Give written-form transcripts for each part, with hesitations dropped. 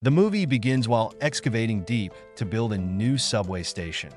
The movie begins while excavating deep to build a new subway station.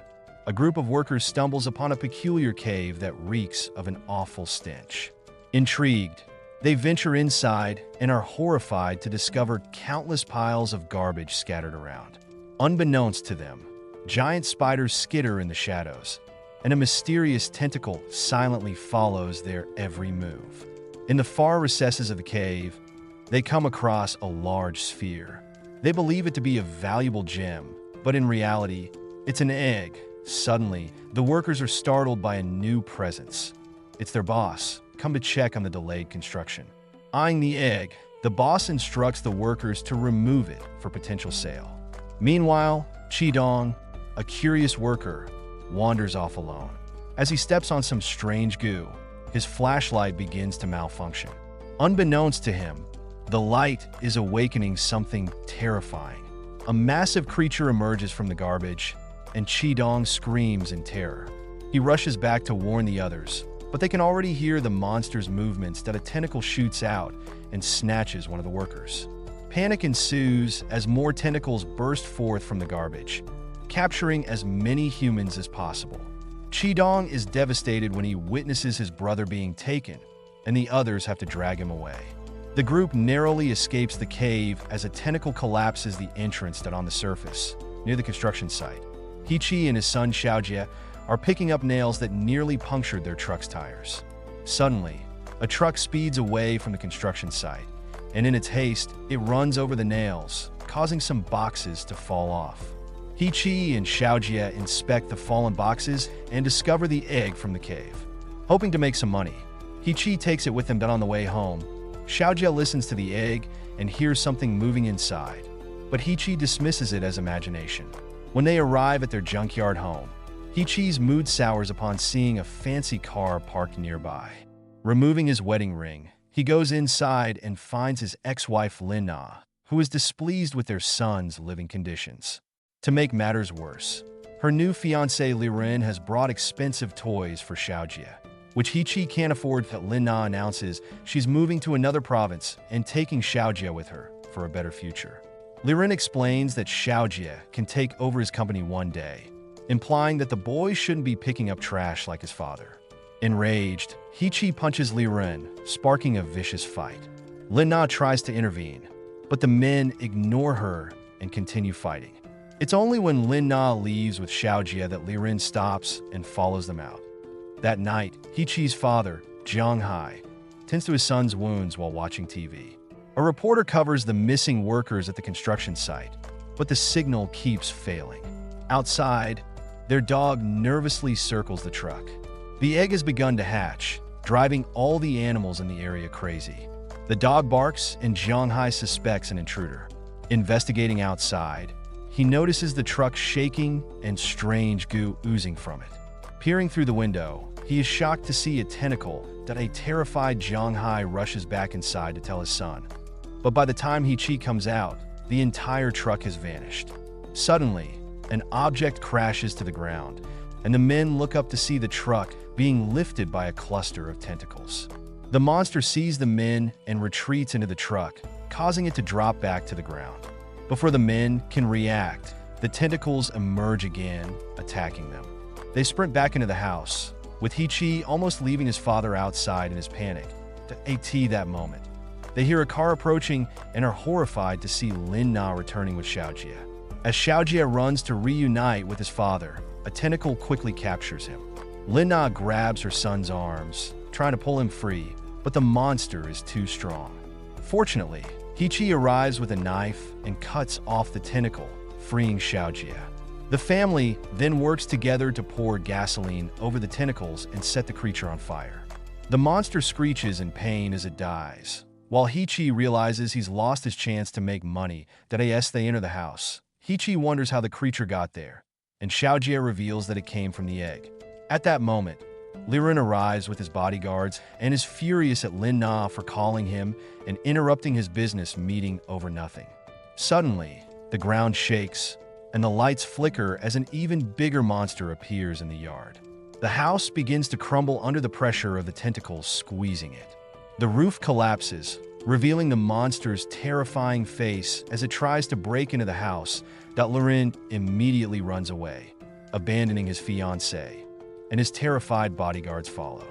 A group of workers stumbles upon a peculiar cave that reeks of an awful stench. Intrigued, they venture inside and are horrified to discover countless piles of garbage scattered around. Unbeknownst to them, giant spiders skitter in the shadows, and a mysterious tentacle silently follows their every move. In the far recesses of the cave, they come across a large sphere. They believe it to be a valuable gem, but in reality, it's an egg. Suddenly, the workers are startled by a new presence. It's their boss, come to check on the delayed construction. Eyeing the egg, the boss instructs the workers to remove it for potential sale. Meanwhile, Chi-dong, a curious worker, wanders off alone. As he steps on some strange goo, his flashlight begins to malfunction. Unbeknownst to him, the light is awakening something terrifying. A massive creature emerges from the garbage, and Chi-dong screams in terror. He rushes back to warn the others, but they can already hear the monster's movements that a tentacle shoots out and snatches one of the workers. Panic ensues as more tentacles burst forth from the garbage, capturing as many humans as possible. Chi-dong is devastated when he witnesses his brother being taken, and the others have to drag him away. The group narrowly escapes the cave as a tentacle collapses the entrance that on the surface, near the construction site. He-chi and his son Xiaojie are picking up nails that nearly punctured their truck's tires. Suddenly, a truck speeds away from the construction site, and in its haste, it runs over the nails, causing some boxes to fall off. He-chi and Xiaojie inspect the fallen boxes and discover the egg from the cave. Hoping to make some money, He-chi takes it with him, but on the way home, Xiaojie listens to the egg and hears something moving inside, but He-chi dismisses it as imagination. When they arrive at their junkyard home, He-chi's mood sours upon seeing a fancy car parked nearby. Removing his wedding ring, he goes inside and finds his ex-wife Lin-na, who is displeased with their son's living conditions. To make matters worse, her new fiancé Li-ren has brought expensive toys for Xiaojie, which He-chi can't afford. That Lin-na announces she's moving to another province and taking Xiaojie with her for a better future. Li-ren explains that Xiaojie can take over his company one day, implying that the boy shouldn't be picking up trash like his father. Enraged, He-chi punches Li-ren, sparking a vicious fight. Lin-na tries to intervene, but the men ignore her and continue fighting. It's only when Lin-na leaves with Xiaojie that Li-ren stops and follows them out. That night, He-chi's father, Jiang-hai, tends to his son's wounds while watching TV. A reporter covers the missing workers at the construction site, but the signal keeps failing. Outside, their dog nervously circles the truck. The egg has begun to hatch, driving all the animals in the area crazy. The dog barks and Jiang-hai suspects an intruder. Investigating outside, he notices the truck shaking and strange goo oozing from it. Peering through the window, he is shocked to see a tentacle that a terrified Jiang-hai rushes back inside to tell his son. But by the time He-chi comes out, the entire truck has vanished. Suddenly, an object crashes to the ground, and the men look up to see the truck being lifted by a cluster of tentacles. The monster sees the men and retreats into the truck, causing it to drop back to the ground. Before the men can react, the tentacles emerge again, attacking them. They sprint back into the house, with He-chi almost leaving his father outside in his panic. At that moment, they hear a car approaching and are horrified to see Lin-na returning with Xiaojie. As Xiaojie runs to reunite with his father, a tentacle quickly captures him. Lin-na grabs her son's arms, trying to pull him free, but the monster is too strong. Fortunately, He-chi arrives with a knife and cuts off the tentacle, freeing Xiaojie. The family then works together to pour gasoline over the tentacles and set the creature on fire. The monster screeches in pain as it dies. While He-chi realizes he's lost his chance to make money, as they enter the house, He-chi wonders how the creature got there, and Xiaojie reveals that it came from the egg. At that moment, Li-ren arrives with his bodyguards and is furious at Lin-na for calling him and interrupting his business meeting over nothing. Suddenly, the ground shakes, and the lights flicker as an even bigger monster appears in the yard. The house begins to crumble under the pressure of the tentacles squeezing it. The roof collapses, revealing the monster's terrifying face as it tries to break into the house. Laurent immediately runs away, abandoning his fiancée, and his terrified bodyguards follow.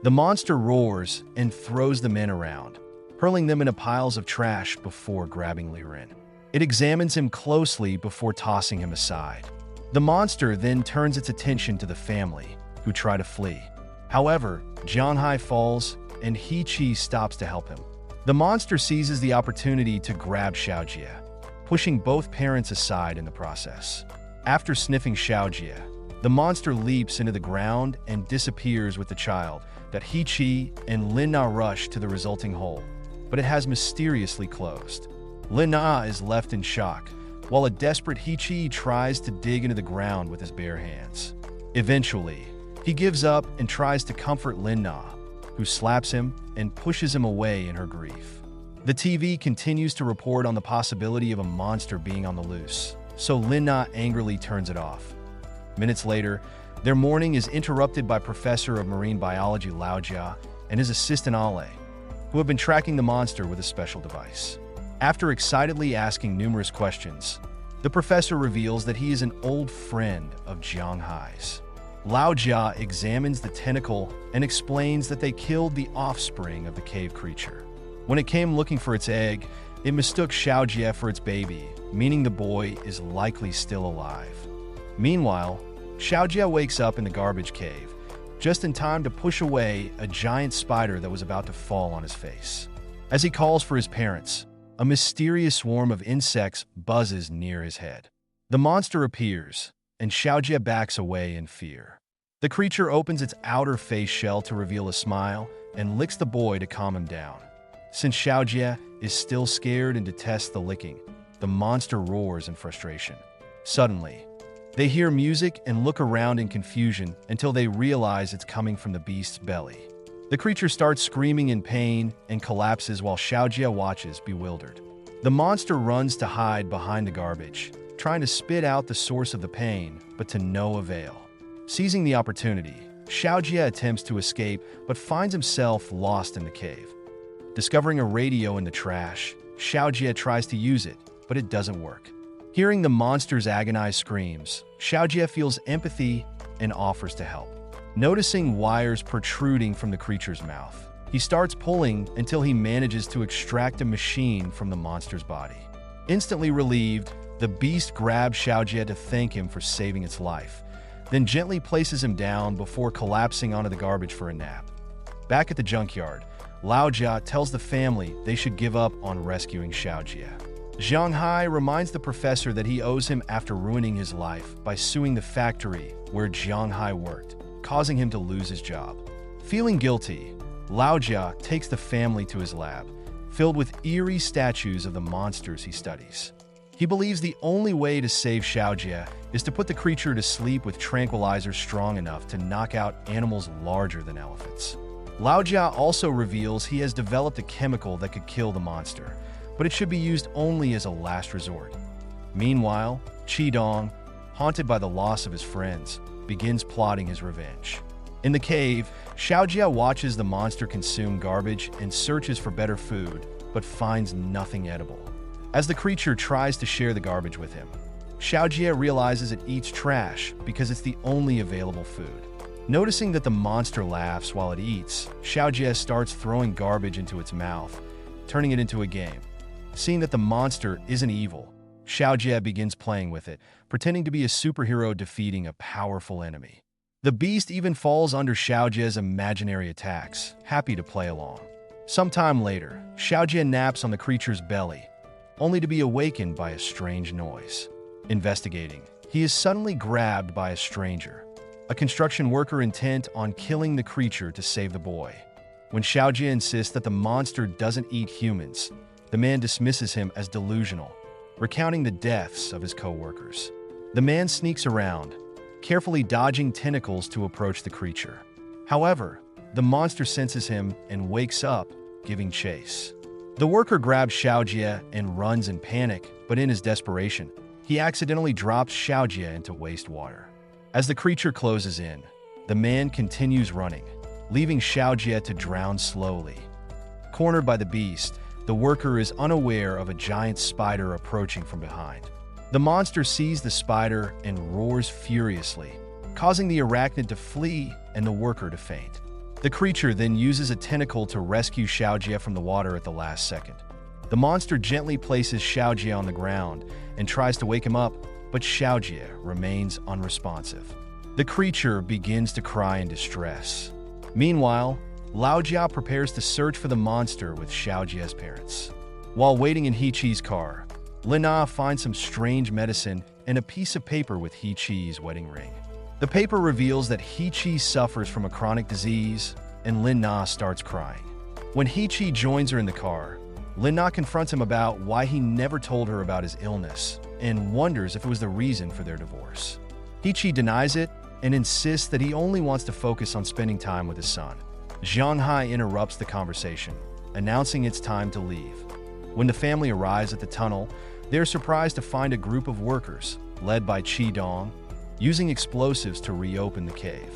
The monster roars and throws the men around, hurling them into piles of trash before grabbing Laurent. It examines him closely before tossing him aside. The monster then turns its attention to the family, who try to flee. However, Jianghai falls, and He-Chi stops to help him. The monster seizes the opportunity to grab Xiaojie, pushing both parents aside in the process. After sniffing Xiaojie, the monster leaps into the ground and disappears with the child. He-Chi and Lin Na rush to the resulting hole, but it has mysteriously closed. Lin Na is left in shock, while a desperate He-Chi tries to dig into the ground with his bare hands. Eventually, he gives up and tries to comfort Lin Na, who slaps him and pushes him away in her grief. The TV continues to report on the possibility of a monster being on the loose, so Lin Na angrily turns it off. Minutes later, their morning is interrupted by Professor of Marine Biology Lao Jia and his assistant Ale, who have been tracking the monster with a special device. After excitedly asking numerous questions, the professor reveals that he is an old friend of Jianghai's. Lao Jia examines the tentacle and explains that they killed the offspring of the cave creature. When it came looking for its egg, it mistook Xiaojie for its baby, meaning the boy is likely still alive. Meanwhile, Xiaojie wakes up in the garbage cave, just in time to push away a giant spider that was about to fall on his face. As he calls for his parents, a mysterious swarm of insects buzzes near his head. The monster appears, and Xiaojie backs away in fear. The creature opens its outer face shell to reveal a smile and licks the boy to calm him down. Since Xiaojie is still scared and detests the licking, the monster roars in frustration. Suddenly, they hear music and look around in confusion until they realize it's coming from the beast's belly. The creature starts screaming in pain and collapses while Xiaojie watches, bewildered. The monster runs to hide behind the garbage, trying to spit out the source of the pain, but to no avail. Seizing the opportunity, Xiaojie attempts to escape but finds himself lost in the cave. Discovering a radio in the trash, Xiaojie tries to use it, but it doesn't work. Hearing the monster's agonized screams, Xiaojie feels empathy and offers to help. Noticing wires protruding from the creature's mouth, he starts pulling until he manages to extract a machine from the monster's body. Instantly relieved, the beast grabs Xiaojie to thank him for saving its life, then gently places him down before collapsing onto the garbage for a nap. Back at the junkyard, Lao Jia tells the family they should give up on rescuing Xiaojie. Jianghai reminds the professor that he owes him after ruining his life by suing the factory where Jianghai worked, causing him to lose his job. Feeling guilty, Lao Jia takes the family to his lab, filled with eerie statues of the monsters he studies. He believes the only way to save Xiaojie is to put the creature to sleep with tranquilizers strong enough to knock out animals larger than elephants. Lao Jia also reveals he has developed a chemical that could kill the monster, but it should be used only as a last resort. Meanwhile, Qidong, haunted by the loss of his friends, begins plotting his revenge. In the cave, Xiaojie watches the monster consume garbage and searches for better food, but finds nothing edible. As the creature tries to share the garbage with him, Xiaojie realizes it eats trash because it's the only available food. Noticing that the monster laughs while it eats, Xiaojie starts throwing garbage into its mouth, turning it into a game. Seeing that the monster isn't evil, Xiaojie begins playing with it, pretending to be a superhero defeating a powerful enemy. The beast even falls under Xiaojie's imaginary attacks, happy to play along. Sometime later, Xiaojie naps on the creature's belly, only to be awakened by a strange noise. Investigating, he is suddenly grabbed by a stranger, a construction worker intent on killing the creature to save the boy. When Xiaojie insists that the monster doesn't eat humans, the man dismisses him as delusional, recounting the deaths of his co-workers. The man sneaks around, carefully dodging tentacles to approach the creature. However, the monster senses him and wakes up, giving chase. The worker grabs Xiaojie and runs in panic, but in his desperation, he accidentally drops Xiaojie into wastewater. As the creature closes in, the man continues running, leaving Xiaojie to drown slowly. Cornered by the beast, the worker is unaware of a giant spider approaching from behind. The monster sees the spider and roars furiously, causing the arachnid to flee and the worker to faint. The creature then uses a tentacle to rescue Xiaojie from the water at the last second. The monster gently places Xiaojie on the ground and tries to wake him up, but Xiaojie remains unresponsive. The creature begins to cry in distress. Meanwhile, Laojia prepares to search for the monster with Xiaojie's parents. While waiting in Heqi's car, Lina finds some strange medicine and a piece of paper with Heqi's wedding ring. The paper reveals that Heqi suffers from a chronic disease, and Lina starts crying. When Heqi joins her in the car, Lina confronts him about why he never told her about his illness and wonders if it was the reason for their divorce. Heqi denies it and insists that he only wants to focus on spending time with his son. Zhanghai interrupts the conversation, announcing it's time to leave. When the family arrives at the tunnel, they're surprised to find a group of workers, led by Qidong, using explosives to reopen the cave.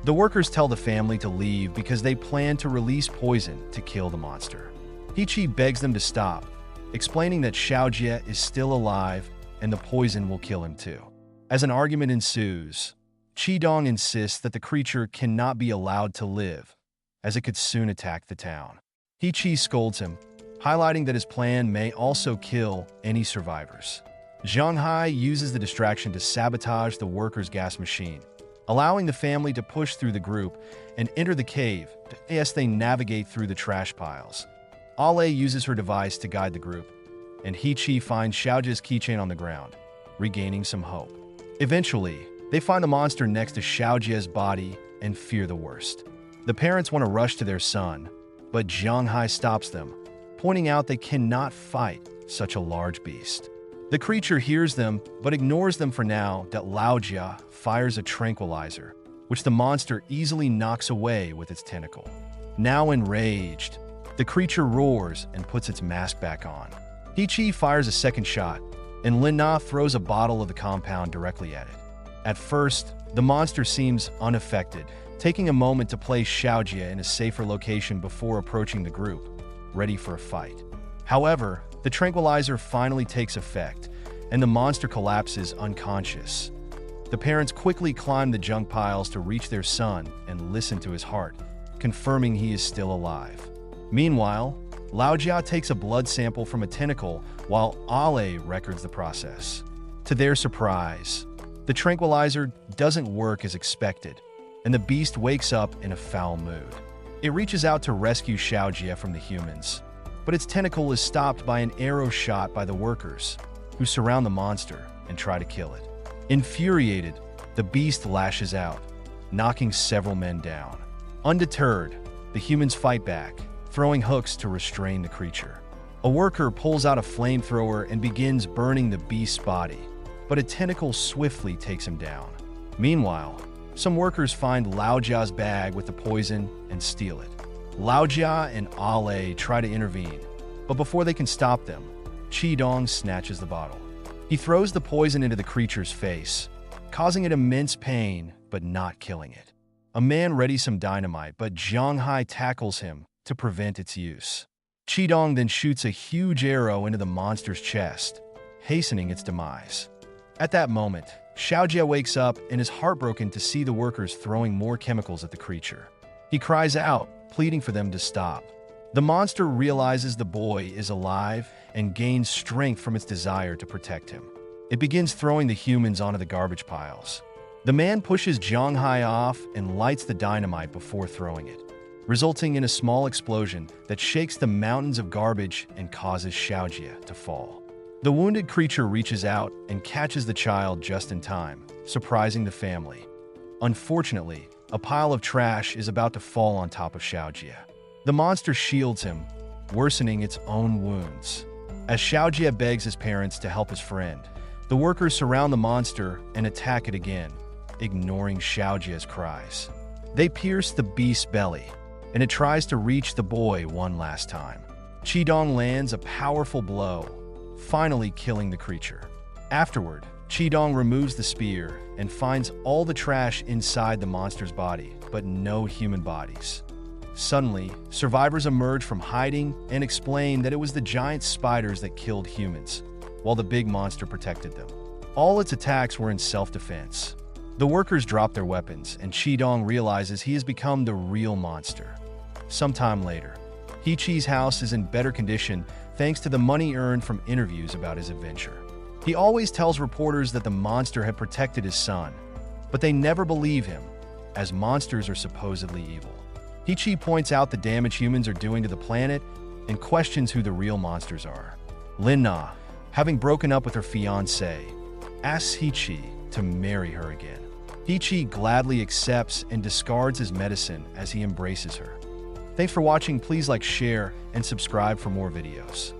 The workers tell the family to leave because they plan to release poison to kill the monster. Heqi begs them to stop, explaining that Xiaojie is still alive and the poison will kill him too. As an argument ensues, Qidong insists that the creature cannot be allowed to live, as it could soon attack the town. Heqi scolds him, highlighting that his plan may also kill any survivors. Zhanghai uses the distraction to sabotage the workers' gas machine, allowing the family to push through the group and enter the cave as they navigate through the trash piles. Ale uses her device to guide the group, and Heqi finds Xiaojie's keychain on the ground, regaining some hope. Eventually, they find the monster next to Xiaojie's body and fear the worst. The parents want to rush to their son, but Zhanghai stops them, pointing out they cannot fight such a large beast. The creature hears them, but ignores them for now that Laojia fires a tranquilizer, which the monster easily knocks away with its tentacle. Now enraged, the creature roars and puts its mask back on. Heqi fires a second shot, and Lina throws a bottle of the compound directly at it. At first, the monster seems unaffected, taking a moment to place Xiaojie in a safer location before approaching the group, ready for a fight. However, the tranquilizer finally takes effect, and the monster collapses unconscious. The parents quickly climb the junk piles to reach their son and listen to his heart, confirming he is still alive. Meanwhile, Laojia takes a blood sample from a tentacle while Ale records the process. To their surprise, the tranquilizer doesn't work as expected, and the beast wakes up in a foul mood. It reaches out to rescue Xiaojie from the humans, but its tentacle is stopped by an arrow shot by the workers, who surround the monster and try to kill it. Infuriated, the beast lashes out, knocking several men down. Undeterred, the humans fight back, throwing hooks to restrain the creature. A worker pulls out a flamethrower and begins burning the beast's body, but a tentacle swiftly takes him down. Meanwhile, some workers find Laojia's bag with the poison and steal it. Laojia and Ale try to intervene, but before they can stop them, Qidong snatches the bottle. He throws the poison into the creature's face, causing it immense pain but not killing it. A man readies some dynamite, but Zhanghai tackles him to prevent its use. Qidong then shoots a huge arrow into the monster's chest, hastening its demise. At that moment, Xiaojie wakes up and is heartbroken to see the workers throwing more chemicals at the creature. He cries out, pleading for them to stop. The monster realizes the boy is alive and gains strength from its desire to protect him. It begins throwing the humans onto the garbage piles. The man pushes Zhanghai off and lights the dynamite before throwing it, resulting in a small explosion that shakes the mountains of garbage and causes Xiaojie to fall. The wounded creature reaches out and catches the child just in time, surprising the family. Unfortunately, a pile of trash is about to fall on top of Xiaojie. The monster shields him, worsening its own wounds. As Xiaojie begs his parents to help his friend, the workers surround the monster and attack it again, ignoring Xiaojie's cries. They pierce the beast's belly, and it tries to reach the boy one last time. Qidong lands a powerful blow, finally killing the creature. Afterward, Qidong removes the spear and finds all the trash inside the monster's body, but no human bodies. Suddenly, survivors emerge from hiding and explain that it was the giant spiders that killed humans, while the big monster protected them. All its attacks were in self-defense. The workers drop their weapons, and Qidong realizes he has become the real monster. Sometime later, He-Chi's house is in better condition thanks to the money earned from interviews about his adventure. He always tells reporters that the monster had protected his son, but they never believe him, as monsters are supposedly evil. He-Chi points out the damage humans are doing to the planet and questions who the real monsters are. Lin-Na, having broken up with her fiancé, asks He-Chi to marry her again. He-Chi gladly accepts and discards his medicine as he embraces her. Thanks for watching. Please like, share, and subscribe for more videos.